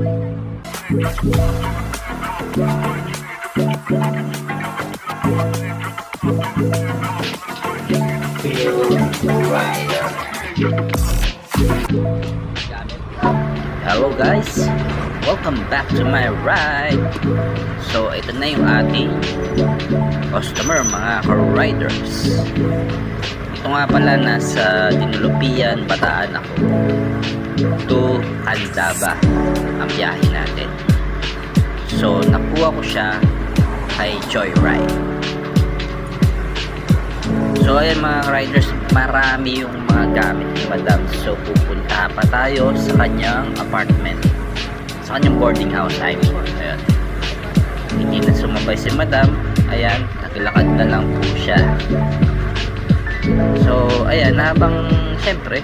Hello guys, welcome back to my ride. So ito na yung ating customer, mga ka-riders. Ito nga pala, nasa Dinulupian, Bataan ako to Candaba ang biyahe natin. So nakuha ko siya kay Joyride. So ayan mga riders, marami yung mga gamit ni Madam. So pupunta pa tayo sa kanyang apartment, sa kanyang boarding house, I mean. Ayan, hindi na sumabay si Madam. Ayan, naglakad na lang po siya. So ayan, habang syempre